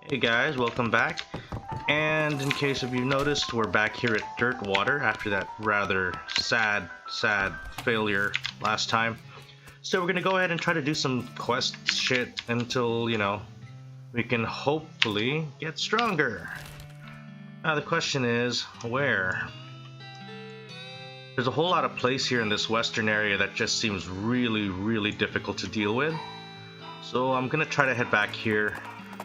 Hey guys, welcome back. And in case of you noticed, we're back here at Dirt Water after that rather sad failure last time. So we're gonna go ahead and try to do some quest shit until, we can hopefully get stronger. Now the question is, where? There's a whole lot of place here in this western area that just seems really difficult to deal with. So I'm gonna try to head back here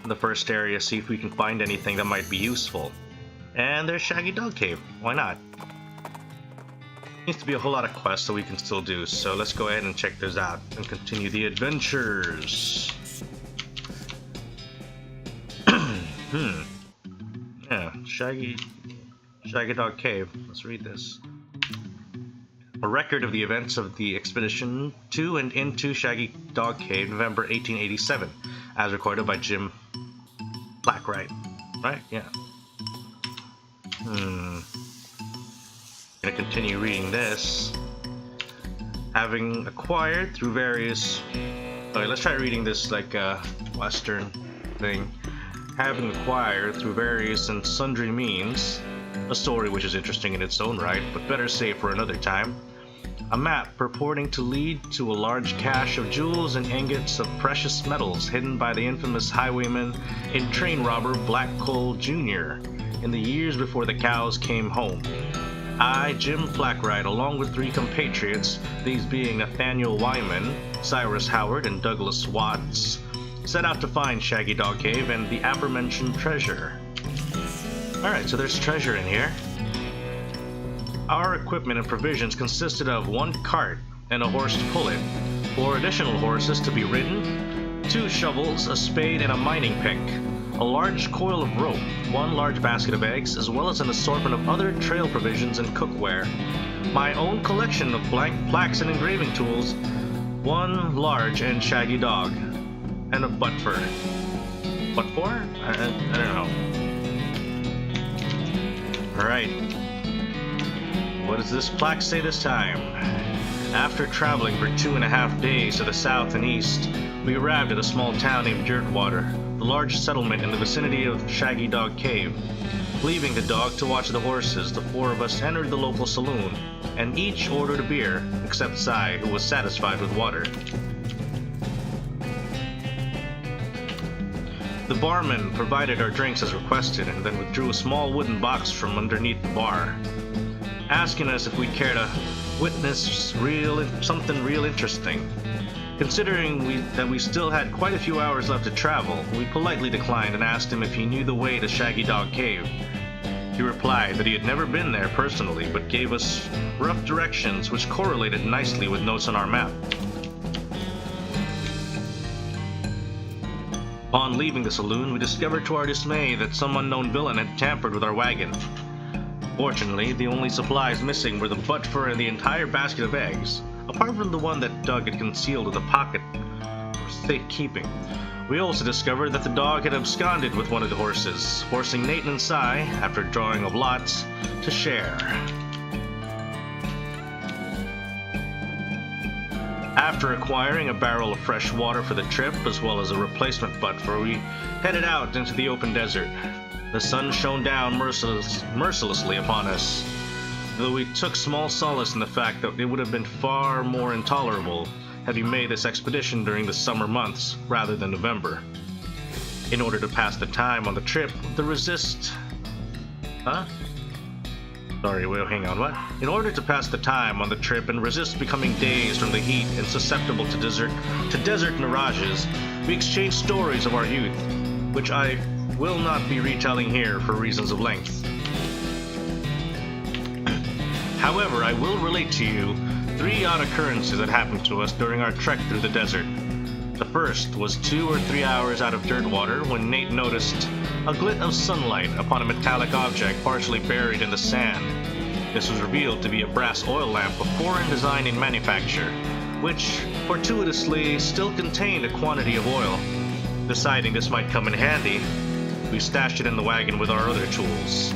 in the first area, see if we can find anything that might be useful. And there's Shaggy Dog Cave, why not? Needs to be a whole lot of quests that we can still do, so let's go ahead and check those out and continue the adventures. Yeah, Shaggy Dog Cave, let's read this. A record of the events of the expedition to and into Shaggy Dog Cave, November 1887, as recorded by Jim Blackwright. Right? Yeah. Gonna continue reading this. Having acquired through various... Okay, let's try reading this like a Western thing. Having acquired through various and sundry means, a story which is interesting in its own right, but better saved for another time. A map purporting to lead to a large cache of jewels and ingots of precious metals hidden by the infamous highwayman and train robber Black Coal Jr. in the years before the cows came home. I, Jim Blackwright, along with 3 compatriots, these being Nathaniel Wyman, Cyrus Howard, and Douglas Watts, set out to find Shaggy Dog Cave and the aforementioned treasure. Alright, so there's treasure in here. Our equipment and provisions consisted of 1 cart and a horse to pull it, 4 additional horses to be ridden, 2 shovels, a spade, and a mining pick, a large coil of rope, 1 large basket of eggs, as well as an assortment of other trail provisions and cookware, my own collection of blank plaques and engraving tools, 1 large and shaggy dog, and a butt fur. What for? I don't know. Alright. What does this plaque say this time? After traveling for 2.5 days to the south and east, we arrived at a small town named Dirtwater, the largest settlement in the vicinity of Shaggy Dog Cave. Leaving the dog to watch the horses, the 4 of us entered the local saloon, and each ordered a beer, except Cy, who was satisfied with water. The barman provided our drinks as requested, and then withdrew a small wooden box from underneath the bar, asking us if we'd care to witness something real interesting. Considering that we still had quite a few hours left to travel, we politely declined and asked him if he knew the way to Shaggy Dog Cave. He replied that he had never been there personally, but gave us rough directions which correlated nicely with notes on our map. Upon leaving the saloon, we discovered to our dismay that some unknown villain had tampered with our wagon. Fortunately, the only supplies missing were the butt fur and the entire basket of eggs, apart from the one that Doug had concealed in the pocket for safekeeping. We also discovered that the dog had absconded with one of the horses, forcing Nate and Cy, after drawing of lots, to share. After acquiring a barrel of fresh water for the trip, as well as a replacement butt fur, we headed out into the open desert. The sun shone down mercilessly upon us, though we took small solace in the fact that it would have been far more intolerable had we made this expedition during the summer months rather than November. In order to pass the time on the trip, In order to pass the time on the trip and resist becoming dazed from the heat and susceptible to desert mirages, we exchanged stories of our youth, which I will not be retelling here for reasons of length. However, I will relate to you 3 odd occurrences that happened to us during our trek through the desert. The first was 2 or 3 hours out of Dirtwater when Nate noticed a glint of sunlight upon a metallic object partially buried in the sand. This was revealed to be a brass oil lamp of foreign design and manufacture, which fortuitously still contained a quantity of oil. Deciding this might come in handy, we stashed it in the wagon with our other tools.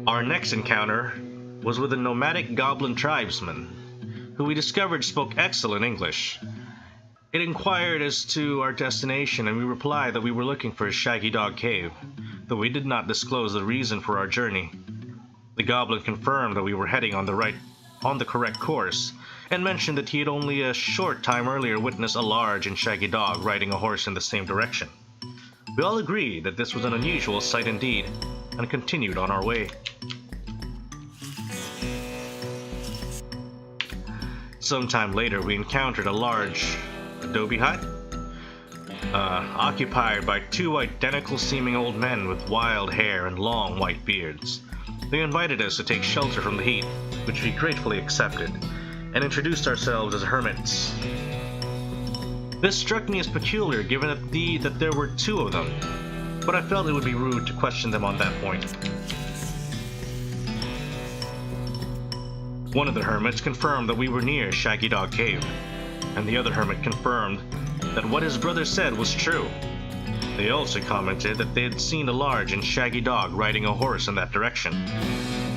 Our next encounter was with a nomadic goblin tribesman, who we discovered spoke excellent English. It inquired as to our destination, and we replied that we were looking for a Shaggy Dog Cave, though we did not disclose the reason for our journey. The goblin confirmed that we were heading on the correct course, and mentioned that he had only a short time earlier witnessed a large and shaggy dog riding a horse in the same direction. We all agreed that this was an unusual sight indeed, and continued on our way. Sometime later, we encountered a large adobe hut, occupied by two identical-seeming old men with wild hair and long white beards. They invited us to take shelter from the heat, which we gratefully accepted, and introduced ourselves as hermits. This struck me as peculiar given that there were two of them, but I felt it would be rude to question them on that point. One of the hermits confirmed that we were near Shaggy Dog Cave, and the other hermit confirmed that what his brother said was true. They also commented that they had seen a large and shaggy dog riding a horse in that direction.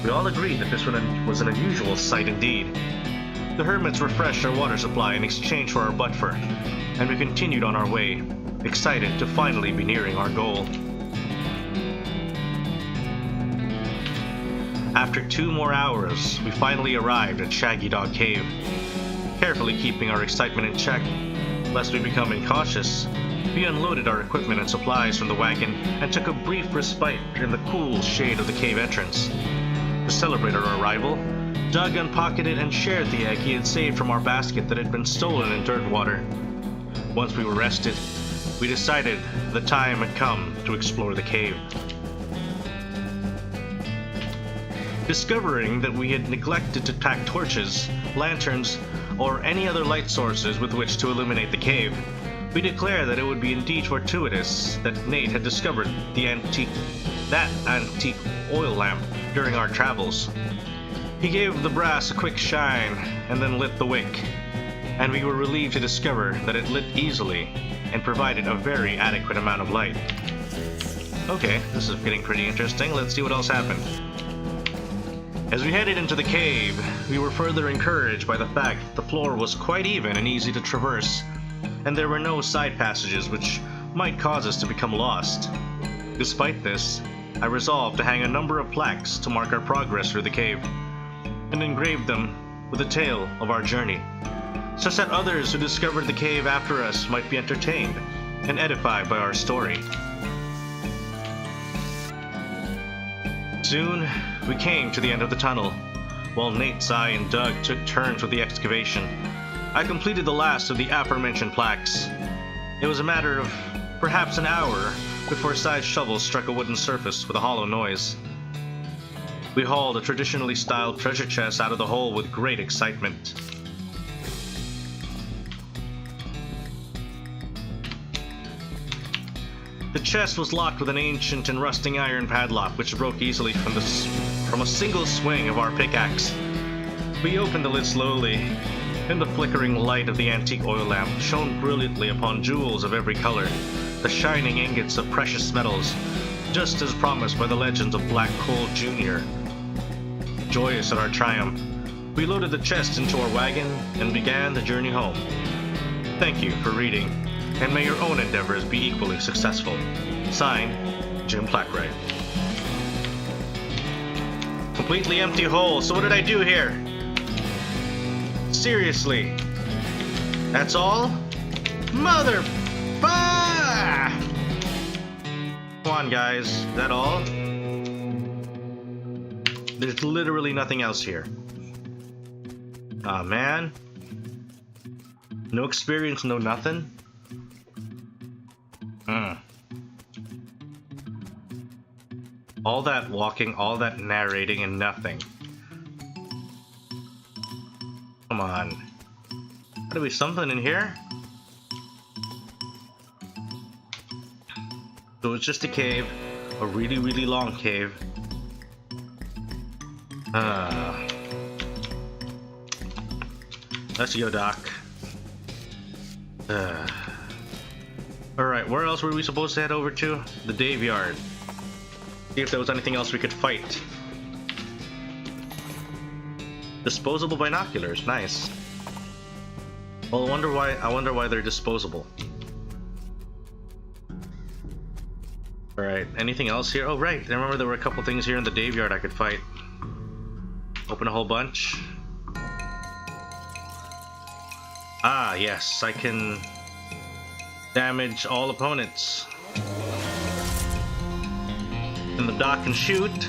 We all agreed that this was an unusual sight indeed. The hermits refreshed our water supply in exchange for our butt fur, and we continued on our way, excited to finally be nearing our goal. After 2 more hours, we finally arrived at Shaggy Dog Cave. Carefully keeping our excitement in check, lest we become incautious, we unloaded our equipment and supplies from the wagon and took a brief respite in the cool shade of the cave entrance. To celebrate our arrival, Doug unpocketed and shared the egg he had saved from our basket that had been stolen in Dirtwater. Once we were rested, we decided the time had come to explore the cave. Discovering that we had neglected to pack torches, lanterns, or any other light sources with which to illuminate the cave, we declared that it would be indeed fortuitous that Nate had discovered that antique oil lamp during our travels. He gave the brass a quick shine and then lit the wick, and we were relieved to discover that it lit easily and provided a very adequate amount of light. Okay, this is getting pretty interesting. Let's see what else happened. As we headed into the cave, we were further encouraged by the fact that the floor was quite even and easy to traverse, and there were no side passages which might cause us to become lost. Despite this, I resolved to hang a number of plaques to mark our progress through the cave, and engraved them with the tale of our journey, such that others who discovered the cave after us might be entertained and edified by our story. Soon, we came to the end of the tunnel. While Nate, Sai, and Doug took turns with the excavation, I completed the last of the aforementioned plaques. It was a matter of perhaps an hour before Sai's shovel struck a wooden surface with a hollow noise. We hauled a traditionally styled treasure chest out of the hole with great excitement. The chest was locked with an ancient and rusting iron padlock which broke easily from a single swing of our pickaxe. We opened the lid slowly, and the flickering light of the antique oil lamp shone brilliantly upon jewels of every color, the shining ingots of precious metals, just as promised by the legends of Black Coal Jr. Joyous at our triumph, we loaded the chest into our wagon and began the journey home. Thank you for reading, and may your own endeavors be equally successful. Signed, Jim Plackwright. Completely empty hole, so what did I do here? Seriously? That's all? Mother... Come on, guys. Is that all? There's literally nothing else here. Aw, man. No experience, no nothing? All that walking, all that narrating, and nothing. Come on. Gotta be something in here? So it's just a cave. A really, really long cave. Let's go, Doc. Alright, where else were we supposed to head over to? The Dave Yard. See if there was anything else we could fight. Disposable binoculars, nice. Well, I wonder why they're disposable. Alright, anything else here? Oh, right. I remember there were a couple things here in the Daveyard I could fight. Open a whole bunch. Ah, yes. I can damage all opponents. And the dock can shoot.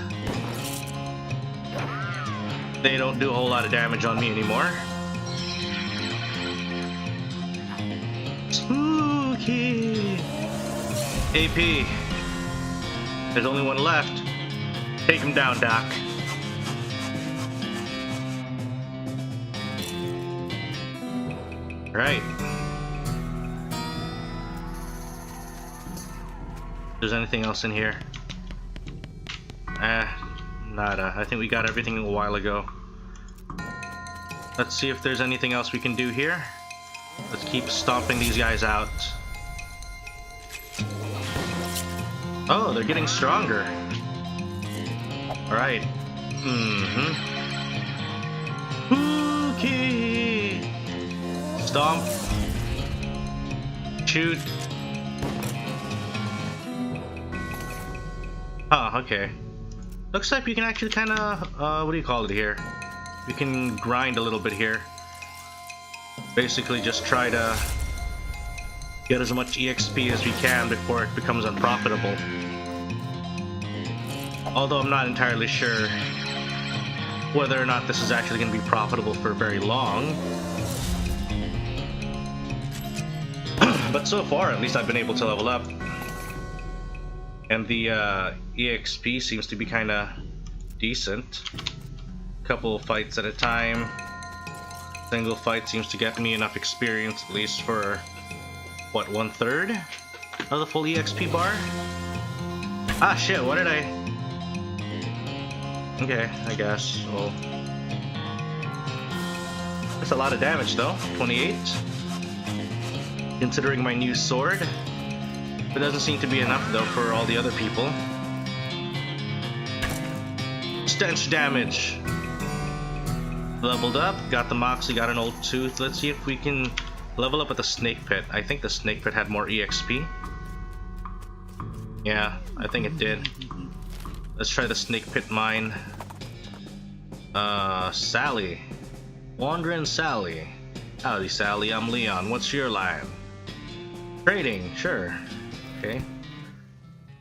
They don't do a whole lot of damage on me anymore. Spooky! AP. There's only one left. Take him down, Doc. Right. There's anything else in here? Nada. I think we got everything a while ago. Let's see if there's anything else we can do here. Let's keep stomping these guys out. Oh, they're getting stronger. Alright. Okay. Stomp. Shoot. Ah, okay. Looks like we can actually kind of, what do you call it here? We can grind a little bit here. Basically just try to get as much EXP as we can before it becomes unprofitable. Although I'm not entirely sure whether or not this is actually going to be profitable for very long. But so far, at least I've been able to level up. And the EXP seems to be kind of decent. Couple of fights at a time. Single fight seems to get me enough experience, at least for, what, 1/3 of the full EXP bar? Ah, shit, what did I... Okay, I guess. Well, that's a lot of damage, though. 28. Considering my new sword. It doesn't seem to be enough, though, for all the other people. Stench damage. Leveled up, got the Moxie, got an old tooth. Let's see if we can level up with the Snake Pit. I think the Snake Pit had more EXP. Yeah, I think it did. Let's try the Snake Pit mine. Sally. Wandering Sally. Howdy, Sally, I'm Leon. What's your line? Trading, sure. Okay.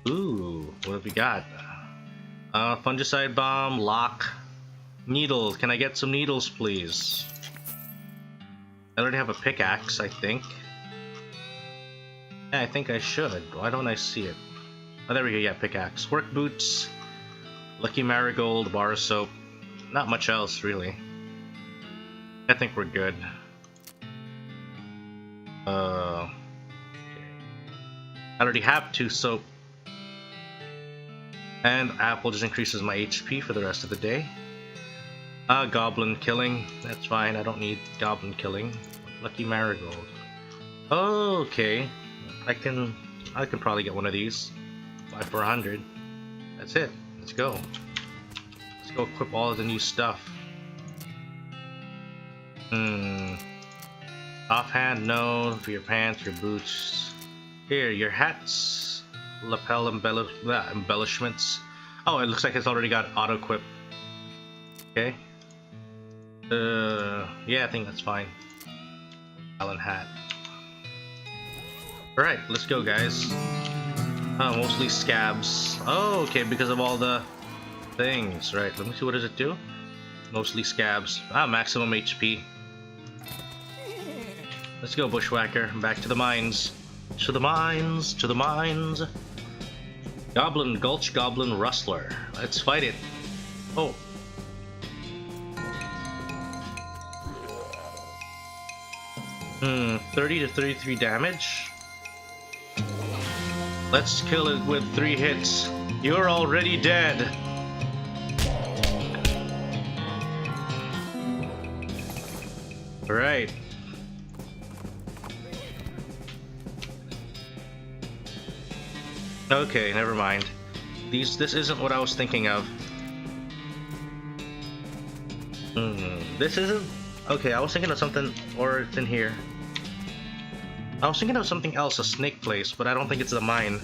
Ooh, what have we got? Fungicide bomb, lock. Needles. Can I get some needles, please? I already have a pickaxe, I think. Yeah, I think I should. Why don't I see it? Oh, there we go. Yeah, pickaxe. Work boots. Lucky marigold. Bar of soap. Not much else, really. I think we're good. Okay. I already have 2 soap. And apple just increases my HP for the rest of the day. Goblin killing. That's fine. I don't need goblin killing. Lucky marigold. Okay. I can probably get one of these. 5 for 100. That's it. Let's go. Let's go equip all of the new stuff. Offhand, no. For your pants, your boots. Here, your hats. Lapel embellishments. Oh, it looks like it's already got auto-equip. Okay. Yeah, I think that's fine. Allen hat. Alright, let's go, guys. Mostly scabs. Oh, okay, because of all the things. Right, let me see, what does it do? Mostly scabs. Maximum HP. Let's go, Bushwhacker. Back to the mines. To the mines, to the mines. Goblin, Gulch Goblin Rustler. Let's fight it. Oh. 30 to 33 damage. Let's kill it with 3 hits. You're already dead. Alright. Okay, never mind. This isn't what I was thinking of. This isn't Okay, I was thinking of something, or it's in here. I was thinking of something else, a snake place, but I don't think it's the mine.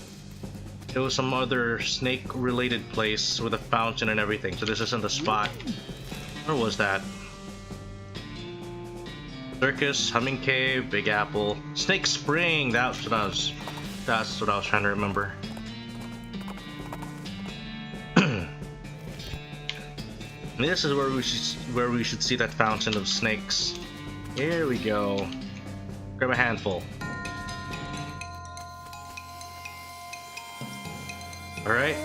It was some other snake-related place with a fountain and everything, so this isn't the spot. Where was that? Circus, Humming Cave, Big Apple, Snake Spring. That's what I was trying to remember. This is where we should see that fountain of snakes. Here we go. Grab a handful. All right.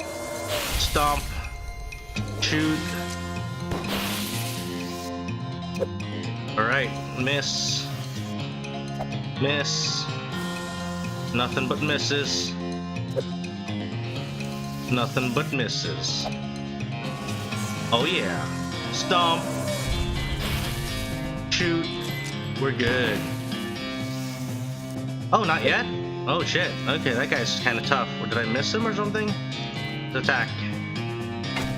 Stomp. Shoot. All right. Miss. Miss. Nothing but misses. Nothing but misses. Oh yeah. Stomp. Shoot. We're good. Oh, not yet? Oh shit. Okay, that guy's kind of tough. Or did I miss him or something? Attack.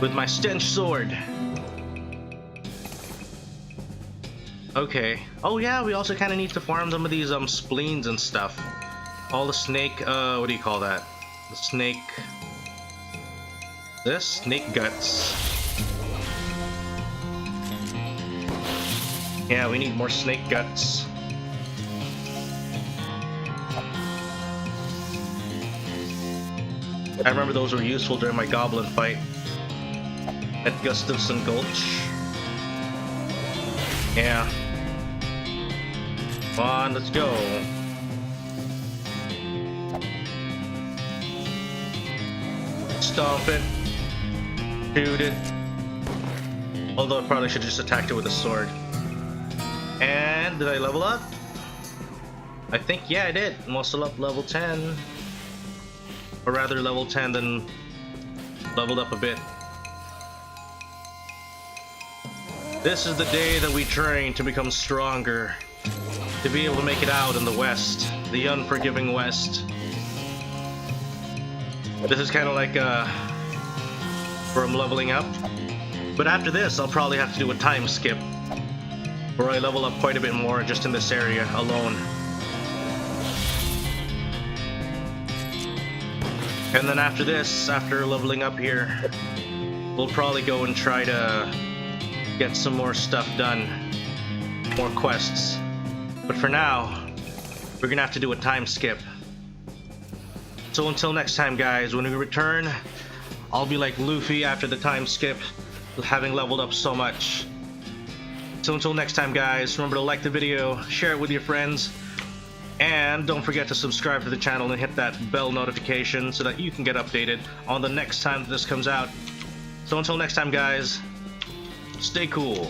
With my stench sword. Okay. Oh yeah, we also kind of need to farm some of these spleens and stuff. All the snake, what do you call that? The snake... This? Snake guts. Yeah, we need more snake guts. I remember those were useful during my goblin fight at Gustafson Gulch. Yeah. Come on, let's go. Stomp it. Shoot it. Although I probably should have just attacked it with a sword. And did I level up? I think, yeah, I did. Muscle up level 10. Or rather level 10, then leveled up a bit. This is the day that we train to become stronger. To be able to make it out in the West. The unforgiving West. This is kind of like where I'm leveling up. But after this, I'll probably have to do a time skip. Where I level up quite a bit more just in this area alone. And then after this, after leveling up here, we'll probably go and try to get some more stuff done. More quests. But for now, we're gonna have to do a time skip. So until next time, guys, when we return, I'll be like Luffy after the time skip, having leveled up so much. So until next time, guys, remember to like the video, share it with your friends, and don't forget to subscribe to the channel and hit that bell notification so that you can get updated on the next time that this comes out. So until next time, guys, stay cool.